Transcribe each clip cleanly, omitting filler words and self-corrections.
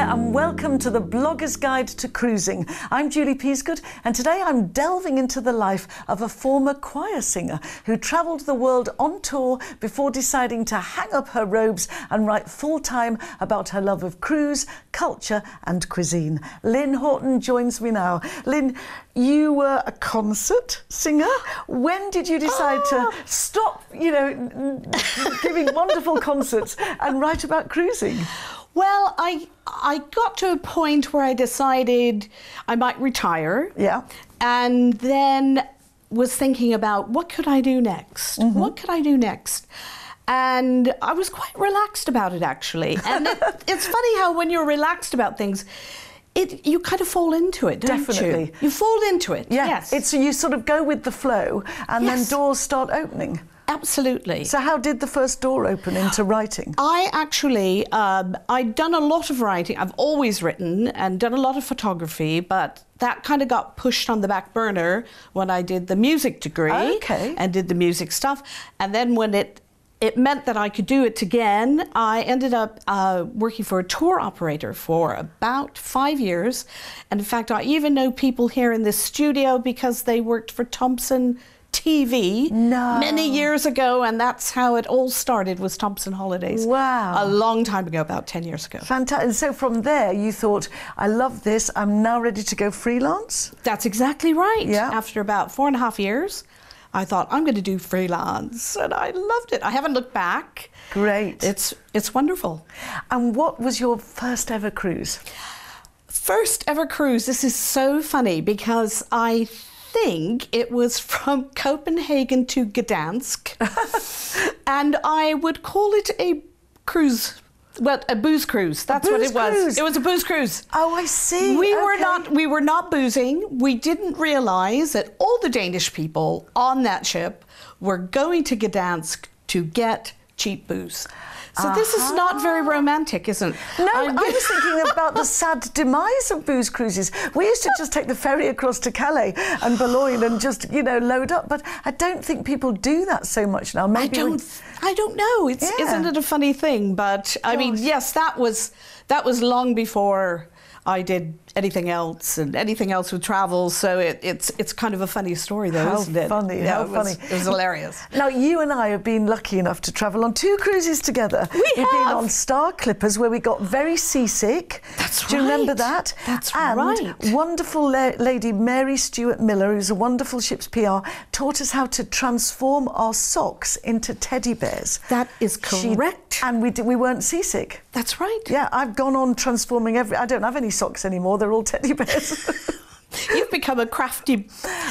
and welcome to the Blogger's Guide to Cruising. I'm Julie Peasgood, and today I'm delving into the life of a former choir singer who travelled the world on tour before deciding to hang up her robes and write full-time about her love of cruise, culture and cuisine. Lynn Houghton joins me now. Lynn, you were a concert singer. When did you decide to stop, giving wonderful concerts and write about cruising? Well, I got to a point where I decided I might retire. Yeah. And then was thinking about what could I do next? Mm-hmm. What could I do next? And I was quite relaxed about it, actually. And it's funny how when you're relaxed about things, you kind of fall into it, don't Definitely. you? You fall into it, yeah. Yes. You sort of go with the flow and Yes. then doors start opening. Absolutely. So how did the first door open into writing? I actually, I'd done a lot of writing. I've always written and done a lot of photography, but that kind of got pushed on the back burner when I did the music degree. Okay. And did the music stuff. And then when it meant that I could do it again, I ended up working for a tour operator for about 5 years. And in fact, I even know people here in this studio because they worked for Thompson TV many years ago, and that's how it all started, was Thompson Holidays. Wow. A long time ago, about 10 years ago. Fantastic. And so from there you thought, I love this, I'm now ready to go freelance? That's exactly right. Yeah. After about 4.5 years, I thought, I'm going to do freelance, and I loved it. I haven't looked back. Great. It's wonderful. And what was your first ever cruise? First ever cruise. This is so funny because I think it was from Copenhagen to Gdansk, and I would call it a cruise. Well, a booze cruise. That's what it was. Cruise. It was a booze cruise. Oh, I see. We Okay. were not boozing. We didn't realize that all the Danish people on that ship were going to Gdansk to get cheap booze. So this is not very romantic, isn't it? No, I was thinking about the sad demise of booze cruises. We used to just take the ferry across to Calais and Boulogne and just, load up. But I don't think people do that so much now. Maybe I don't know. Isn't it a funny thing? But I mean, yes, that was long before I did anything else, and anything else with travel. So it's kind of a funny story, though, isn't it? Funny, yeah, how funny. It was hilarious. Now, you and I have been lucky enough to travel on 2 cruises together. We've been on Star Clippers, where we got very seasick. That's right. Do you remember that? That's and right. Wonderful lady Mary Stuart Miller, who's a wonderful ship's PR, taught us how to transform our socks into teddy bears. That is correct. And we weren't seasick. That's right. Yeah, I've gone on transforming I don't have any socks anymore. They're all teddy bears. You've become a crafty...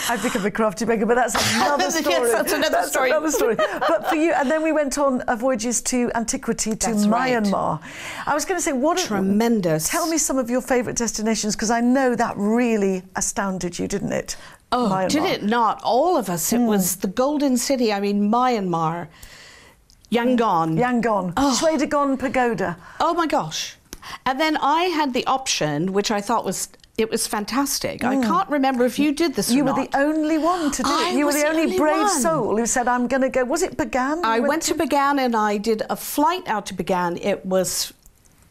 I've become a crafty beggar, but that's another story. Yes, that's another story. Another story. But for you, and then we went on voyages to antiquity, to That's Myanmar. Right. I was going to say, what tremendous. Tell me some of your favourite destinations, because I know that really astounded you, didn't it? Oh, Myanmar. Did it not? All of us. It was the Golden City. I mean, Myanmar, Yangon. Yangon. Shwedagon Pagoda. Oh my gosh. And then I had the option, which I thought was fantastic. I can't remember if you did this or not. You were the only one to do it. You were the only brave soul who said, I'm going to go. Was it Bagan? I went to Bagan, and I did a flight out to Bagan. It was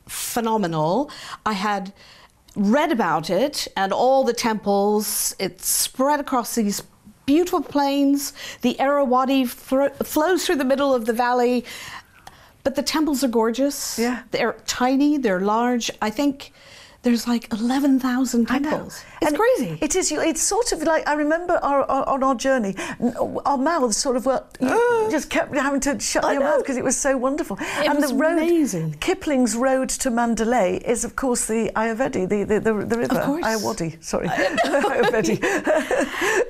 phenomenal. I had read about it and all the temples. It's spread across these beautiful plains. The Irrawaddy flows through the middle of the valley. But the temples are gorgeous. Yeah. They're tiny, they're large. I think there's like 11,000 temples. It's crazy. It is. It's sort of like, I remember on our journey, our mouths sort of were, you just kept having to shut your mouth because it was so wonderful. It was amazing. Kipling's road to Mandalay is, of course, the Ayurvedi, the river. Of course. Ayurvedi, sorry. Ayurvedi.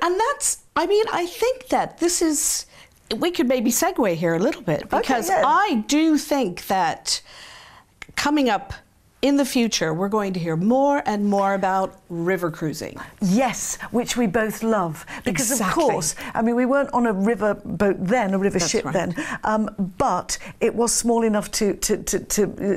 And that's, I mean, I think that this is, we could maybe segue here a little bit, because I do think that coming up in the future, we're going to hear more and more about river cruising. Yes, which we both love. Because, Exactly. of course, I mean, we weren't on a river boat then, a river That's ship right. then, but it was small enough to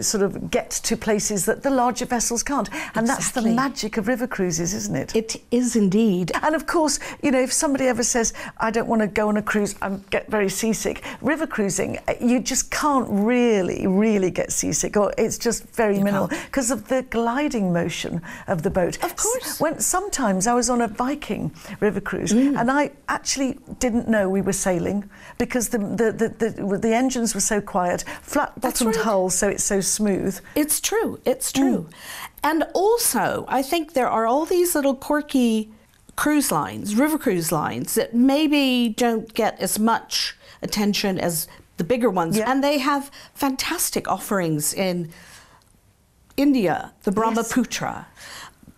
sort of get to places that the larger vessels can't. And that's the magic of river cruises, isn't it? It is indeed. And, of course, if somebody ever says, I don't want to go on a cruise, I get very seasick, river cruising, you just can't really get seasick, or it's just very minimal. because of the gliding motion of the boat. Of course. Sometimes I was on a Viking river cruise, and I actually didn't know we were sailing because the engines were so quiet, flat-bottomed hull, so it's so smooth. It's true. It's true. And also, I think there are all these little quirky cruise lines, river cruise lines, that maybe don't get as much attention as the bigger ones. Yeah. And they have fantastic offerings in India, the Brahmaputra,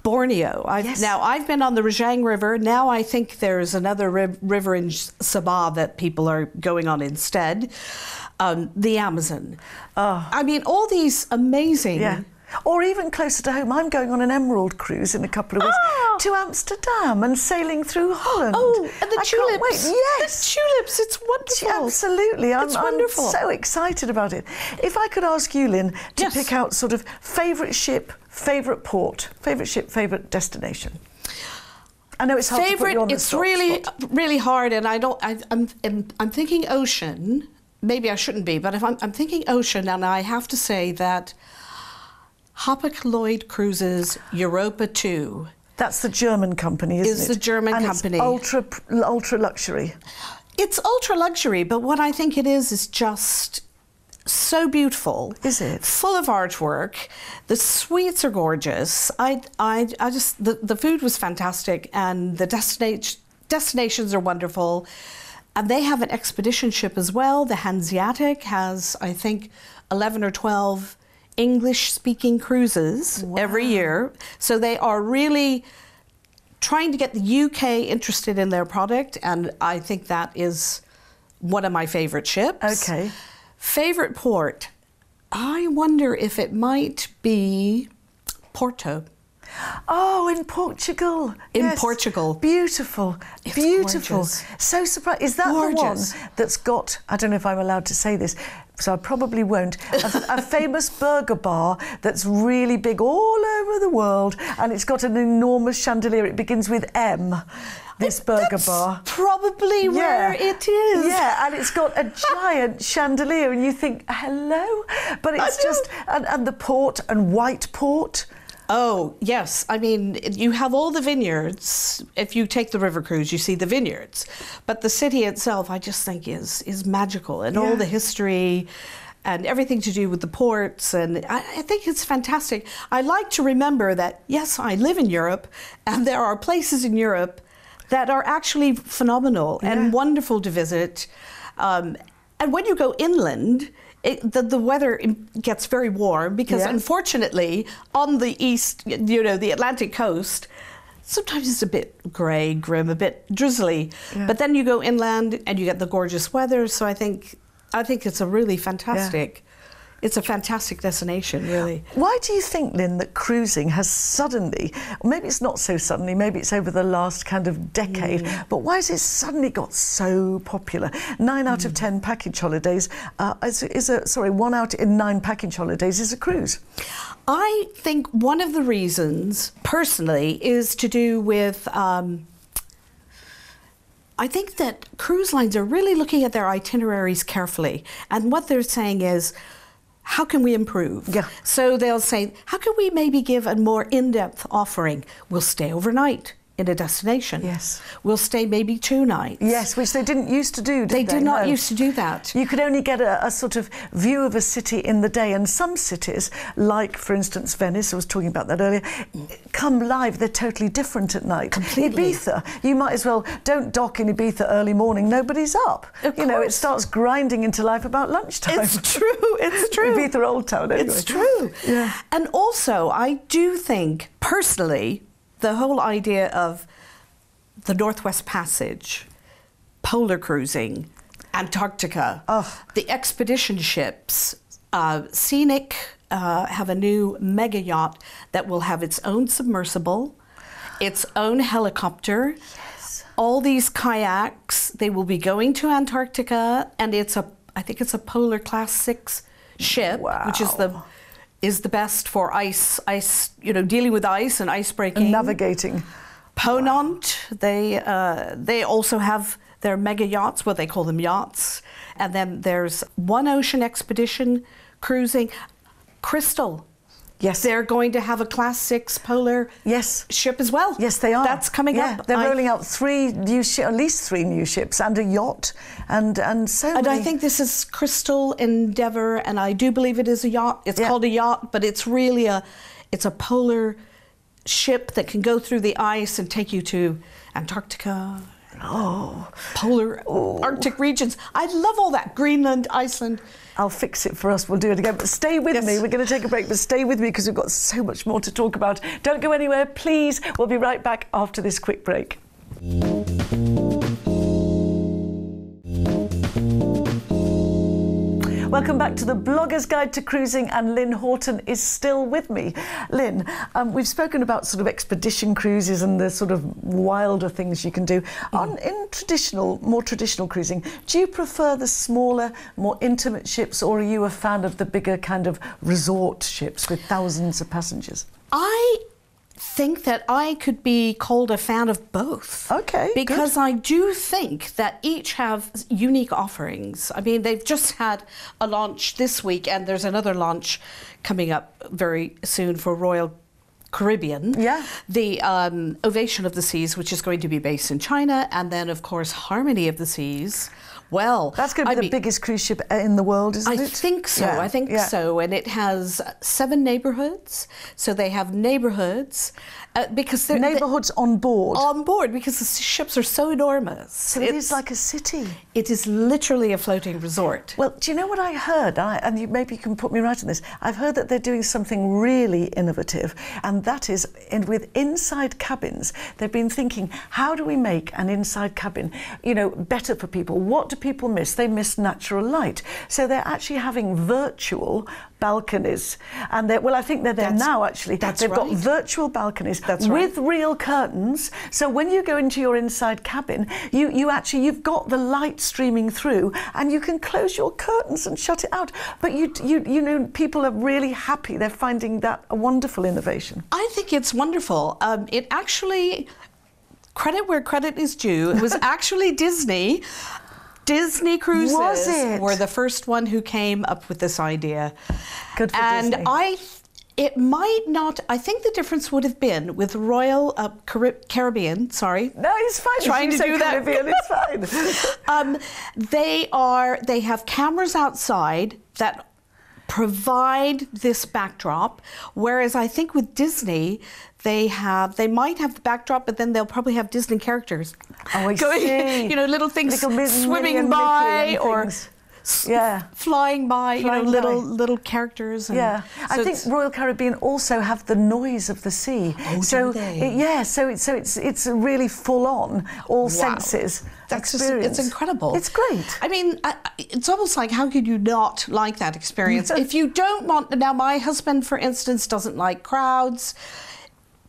Borneo. Now, I've been on the Rajang River. Now I think there's another river in Sabah that people are going on instead. The Amazon. I mean, all these amazing... Yeah. Or even closer to home, I'm going on an emerald cruise in a couple of weeks to Amsterdam and sailing through Holland. Oh, and the tulips. Can't wait. Yes. The tulips, it's wonderful. Absolutely. It's wonderful. I'm so excited about it. If I could ask you, Lynn, to pick out sort of favourite ship, favourite port, favourite ship, favourite destination. I know it's hard to put you on the spot. It's really hard, and I'm thinking ocean. Maybe I shouldn't be, but if I'm thinking ocean, and I have to say that Hapag-Lloyd Cruises Europa 2. That's the German company, isn't it? It's the German company. It's ultra luxury. It's ultra luxury, but what I think it is just so beautiful. Is it? Full of artwork. The suites are gorgeous. The food was fantastic, and the destinations are wonderful. And they have an expedition ship as well. The Hanseatic has, I think, 11 or 12 English-speaking cruises every year. So they are really trying to get the UK interested in their product, and I think that is one of my favourite ships. Okay. Favourite port? I wonder if it might be Porto. Oh, in Portugal. In Portugal. Beautiful. It's beautiful. Gorgeous. So surprised. Is that Gorgeous. the one that's got, I don't know if I'm allowed to say this, so I probably won't, a famous burger bar that's really big all over the world, and it's got an enormous chandelier. It begins with M. This burger bar. Probably where it is. Yeah, and it's got a giant chandelier, and you think, hello? But it's just, and the port, and white port. Oh, yes. I mean, you have all the vineyards. If you take the river cruise, you see the vineyards. But the city itself, I just think, is magical. And all the history and everything to do with the ports. And I think it's fantastic. I like to remember that, yes, I live in Europe, and there are places in Europe that are actually phenomenal and wonderful to visit. And when you go inland, the weather gets very warm because, unfortunately, on the east, the Atlantic coast, sometimes it's a bit grey, grim, a bit drizzly. Yeah. But then you go inland and you get the gorgeous weather. So I think it's a really fantastic. It's a fantastic destination, really. Why do you think, Lynn, that cruising has suddenly, or maybe it's not so suddenly, maybe it's over the last kind of decade, but why has it suddenly got so popular? 9 out of 10 package holidays, 1 out in 9 package holidays is a cruise. I think one of the reasons, personally, is to do with I think that cruise lines are really looking at their itineraries carefully, and what they're saying is, how can we improve? Yeah. So they'll say, how can we maybe give a more in-depth offering? We'll stay overnight in a destination. Yes. We'll stay maybe 2 nights. Yes, which they didn't used to do, did they? They did not used to do that. You could only get a sort of view of a city in the day, and some cities, like, for instance, Venice, I was talking about that earlier, come live, they're totally different at night. Completely. Ibiza, you might as well, don't dock in Ibiza early morning, nobody's up. Of you know, course. It starts grinding into life about lunchtime. It's true, it's true. Ibiza Old Town, anyway. It's true. Yeah. And also, I do think, personally, the whole idea of the Northwest Passage, polar cruising, Antarctica, the expedition ships, Scenic have a new mega yacht that will have its own submersible, its own helicopter, all these kayaks. They will be going to Antarctica, and I think it's a Polar Class 6 ship, which is the best for ice, dealing with ice and ice breaking. And navigating. Ponant, they also have their mega yachts, they call them yachts. And then there's One Ocean Expedition cruising. Crystal Yes. They're going to have a Class 6 polar ship as well. Yes, they are. That's coming up. They're rolling out at least three new ships and a yacht and so many. And I think this is Crystal Endeavour, and I do believe it is a yacht. It's called a yacht, but it's really it's a polar ship that can go through the ice and take you to Antarctica. Polar Arctic regions. I love all that. Greenland, Iceland. I'll fix it for us. We'll do it again. But stay with me. We're going to take a break, but stay with me because we've got so much more to talk about. Don't go anywhere, please. We'll be right back after this quick break. Welcome back to the Blogger's Guide to Cruising, and Lynn Houghton is still with me. Lynn, we've spoken about sort of expedition cruises and the sort of wilder things you can do. In more traditional cruising, do you prefer the smaller, more intimate ships, or are you a fan of the bigger kind of resort ships with thousands of passengers? I think that I could be called a fan of both. Okay, because I do think that each have unique offerings. I mean, they've just had a launch this week, and there's another launch coming up very soon for Royal Caribbean. Yeah. The Ovation of the Seas, which is going to be based in China, and then, of course, Harmony of the Seas. Well, that's going to be the biggest cruise ship in the world, isn't it? I think so. Yeah. I think so. And it has 7 neighbourhoods. So they have neighbourhoods because they're neighbourhoods on board. On board, because the ships are so enormous. So it is like a city. It is literally a floating resort. Well, do you know what I heard? And maybe you can put me right on this. I've heard that they're doing something really innovative, and that is with inside cabins. They've been thinking, how do we make an inside cabin, better for people? What do people miss? They miss natural light. So they're actually having virtual balconies. And I think they're there now, actually. They've got virtual balconies with real curtains. So when you go into your inside cabin, you've got the light streaming through, and you can close your curtains and shut it out. But people are really happy. They're finding that a wonderful innovation. I think it's wonderful. It actually, credit where credit is due, it was actually Disney. Disney Cruises were the first one who came up with this idea. Good for Disney. And it might not, I think the difference would have been with Royal Caribbean, sorry. No, it's fine. Trying to do that. Caribbean, it's fine. They have cameras outside that provide this backdrop, whereas I think with Disney, they might have the backdrop, but then they'll probably have Disney characters. Oh, I see. Little things swimming by or flying by, little characters. And I think Royal Caribbean also have the noise of the sea. Oh, do they? So it's a really full on, all senses. Experience. It's incredible. It's great. I mean, it's almost like, how could you not like that experience? If you don't want, now my husband, for instance, doesn't like crowds.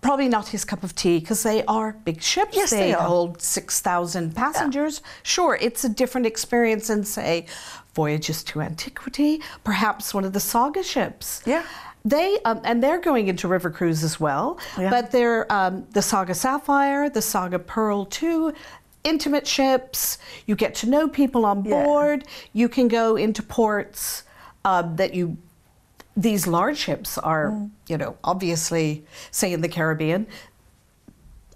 Probably not his cup of tea, because they are big ships. Yes, they hold 6,000 passengers. Yeah. Sure, it's a different experience than, say, Voyages to Antiquity, perhaps one of the Saga ships. Yeah. And they're going into river cruise as well, but they're the Saga Sapphire, the Saga Pearl 2, intimate ships. You get to know people on board. You can go into ports these large ships are, obviously, say in the Caribbean,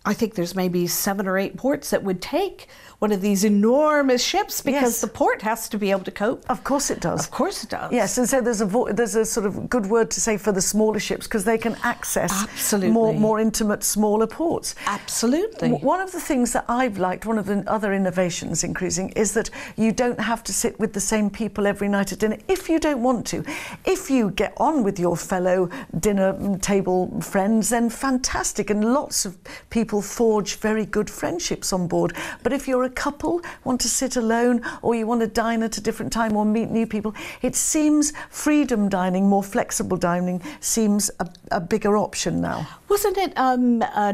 I think there's maybe 7 or 8 ports that would take one of these enormous ships, because the port has to be able to cope. Of course it does. Of course it does. Yes, and so there's a sort of good word to say for the smaller ships, because they can access more intimate, smaller ports. Absolutely. One of the things that I've liked, one of the other innovations in cruising, is that you don't have to sit with the same people every night at dinner if you don't want to. If you get on with your fellow dinner table friends, then fantastic, and lots of people forge very good friendships on board. But if you're a couple, want to sit alone, or you want to dine at a different time or meet new people, it seems freedom dining, more flexible dining, seems a bigger option now. Wasn't it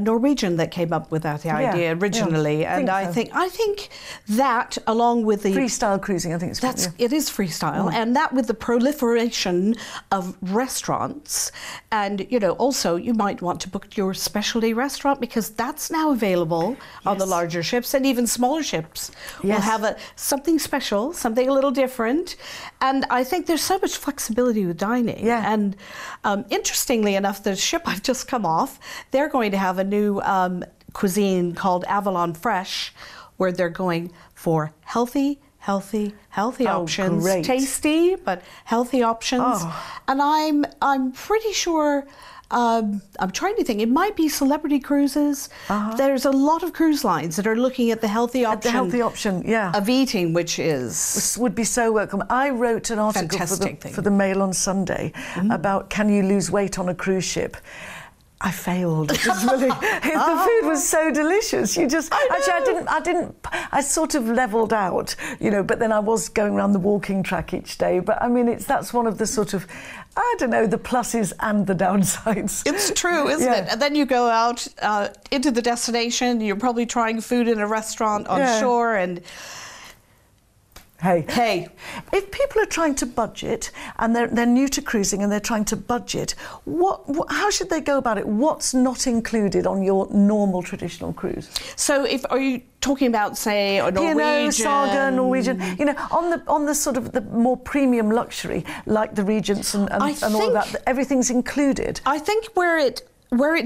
Norwegian that came up with that idea originally? And I think that, along with the freestyle cruising, I think it is freestyle, and that with the proliferation of restaurants, and also you might want to book your specialty restaurant, because that's that's now available on the larger ships, and even smaller ships will have something special, something a little different. And I think there's so much flexibility with dining. Yeah. And interestingly enough, the ship I've just come off, they're going to have a new cuisine called Avalon Fresh, where they're going for healthy options. Great. Tasty, but healthy options. And I'm pretty sure, I'm trying to think, it might be Celebrity Cruises. There's a lot of cruise lines that are looking at the healthy option. The healthy option, yeah. Of eating, which is... would be so welcome. I wrote an article for the Mail on Sunday about can you lose weight on a cruise ship. I failed. It was really, the food was so delicious. You just I sort of leveled out, you know, but then I was going around the walking track each day. But I mean, that's one of the sort of, I don't know, the pluses and the downsides. It's true, isn't it? And then you go out into the destination, you're probably trying food in a restaurant on shore, and Hey, if people are trying to budget and they're new to cruising and they're trying to budget, how should they go about it? What's not included on your normal traditional cruise? So, are you talking about, say, a Norwegian, Saga, Norwegian? You know, on the sort of the more premium luxury, like the Regents and all of that, everything's included. I think where it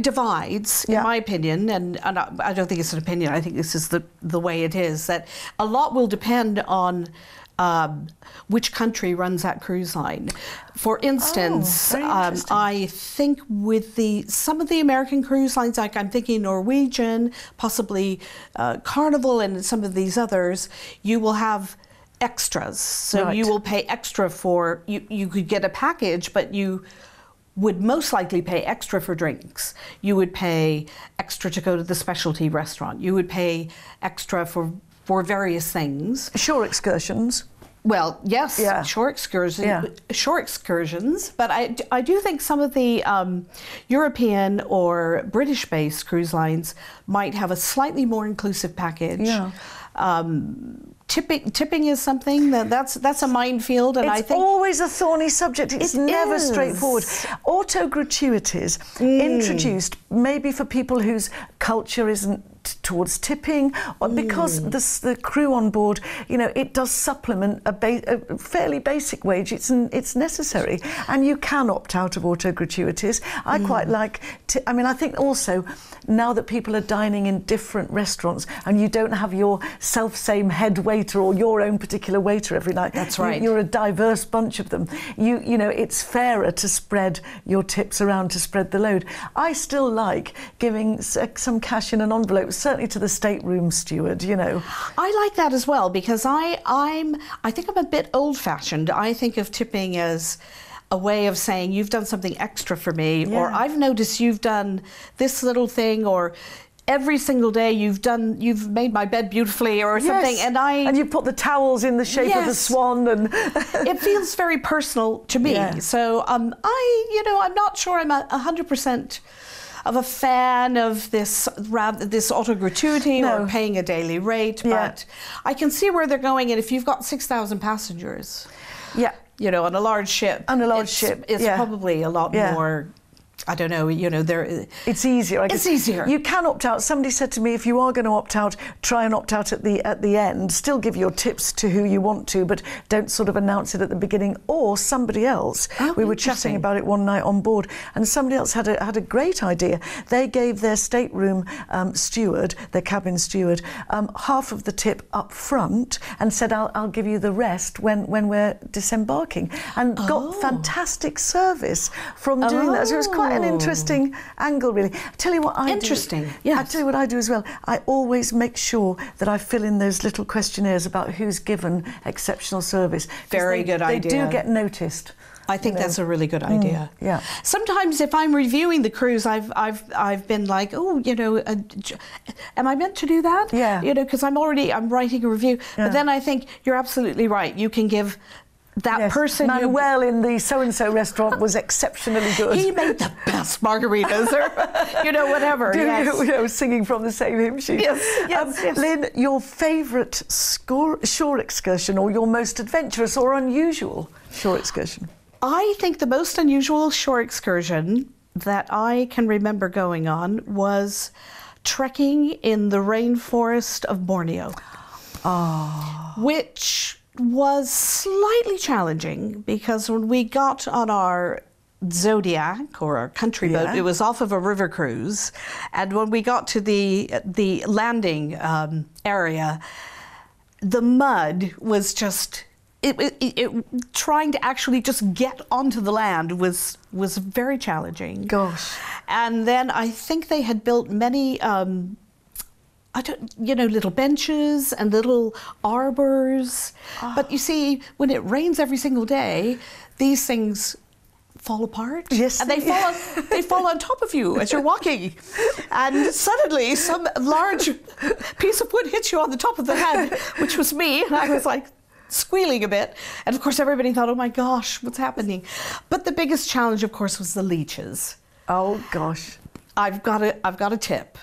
divides, in my opinion, and I don't think it's an opinion, I think this is the way it is, that a lot will depend on which country runs that cruise line. For instance, I think with some of the American cruise lines, like I'm thinking Norwegian, possibly Carnival, and some of these others, you will have extras. So you will pay extra for, you could get a package, but you would most likely pay extra for drinks. You would pay extra to go to the specialty restaurant. You would pay extra for various things. Shore excursions. Well, yes, shore excursions. But I do think some of the European or British-based cruise lines might have a slightly more inclusive package. Yeah. Tipping is something that's a minefield, and I think it's always a thorny subject. It's never straightforward. Auto gratuities introduced maybe for people whose culture isn't towards tipping, or because the crew on board, you know, it does supplement a fairly basic wage. It's necessary, and you can opt out of auto gratuities. I quite like I mean, I think also now that people are dining in different restaurants and you don't have your self-same head waiter or your own particular waiter every night. That's right. You're a diverse bunch of them. You know, it's fairer to spread your tips around, to spread the load. I still like giving some cash in an envelope, certainly to the stateroom steward, you know. I like that as well, because I think I'm a bit old-fashioned. I think of tipping as a way of saying you've done something extra for me, or I've noticed you've done this little thing, or every single day you've made my bed beautifully, or something. And you put the towels in the shape of the swan, and it feels very personal to me. So I'm not sure I'm 100% of a fan of this auto gratuity or paying a daily rate, but I can see where they're going. And if you've got 6,000 passengers, you know, on a large ship, it's probably a lot more. I don't know, you know, it's easier. I guess. It's easier. You can opt out. Somebody said to me, if you are going to opt out, try and opt out at the end. Still give your tips to who you want to, but don't sort of announce it at the beginning. Or somebody else. We were chatting about it one night on board, and somebody else had a great idea. They gave their stateroom steward, their cabin steward, half of the tip up front, and said, I'll give you the rest when we're disembarking, and got fantastic service from doing that. So it was quite an interesting angle, really. I tell you what I do. Interesting, yes. I tell you what I do as well. I always make sure that I fill in those little questionnaires about who's given exceptional service. Very good idea. They do get noticed. I think that's a really good idea. Yeah. Sometimes if I'm reviewing the cruise, I've been like, oh, you know, am I meant to do that? Yeah. You know, because I'm writing a review. But then I think you're absolutely right. You can give that person. Manuel in the so-and-so restaurant was exceptionally good. He made the best margaritas, or, you know, whatever. You know, singing from the same hymn sheet. Yes. Lynn, your favourite shore excursion, or your most adventurous or unusual shore excursion? I think the most unusual shore excursion that I can remember going on was trekking in the rainforest of Borneo, which was slightly challenging because when we got on our Zodiac, or our country boat, it was off of a river cruise, and when we got to the landing area, the mud was just trying to actually just get onto the land was very challenging. Gosh. And then I think they had built many little benches and little arbors. But you see, when it rains every single day, these things fall apart. Yes, and they fall on top of you as you're walking. And suddenly some large piece of wood hits you on the top of the head, which was me. And I was like squealing a bit. And of course everybody thought, oh my gosh, what's happening? But the biggest challenge, of course, was the leeches. Oh gosh. I've got a tip.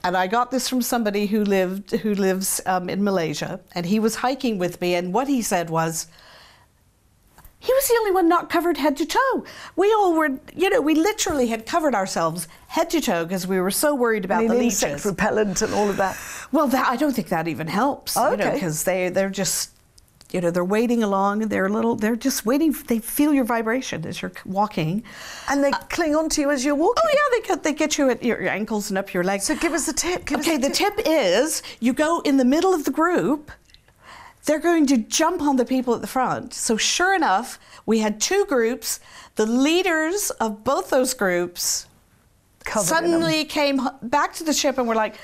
And I got this from somebody who lives in Malaysia, and he was hiking with me, and what he said was, he was the only one not covered head to toe. We all were, we literally had covered ourselves head to toe because we were so worried about the leeches. Insect repellent and all of that. Well, I don't think that even helps, because they're just, they're wading along, they're just waiting, they feel your vibration as you're walking. And they cling onto you as you're walking? Oh yeah, they get you at your ankles and up your legs. So give us the tip. The tip is, you go in the middle of the group, they're going to jump on the people at the front. So sure enough, we had two groups. The leaders of both those groups suddenly came back to the ship and were like,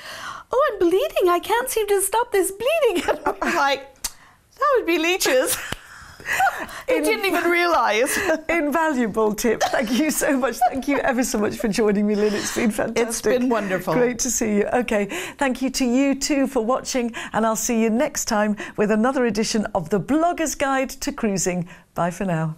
oh, I'm bleeding. I can't seem to stop this bleeding. And we're like, that would be leeches. I didn't even realise. Invaluable tip. Thank you so much. Thank you ever so much for joining me, Lynn. It's been fantastic. It's been wonderful. Great to see you. Okay, thank you to you too for watching, and I'll see you next time with another edition of the Blogger's Guide to Cruising. Bye for now.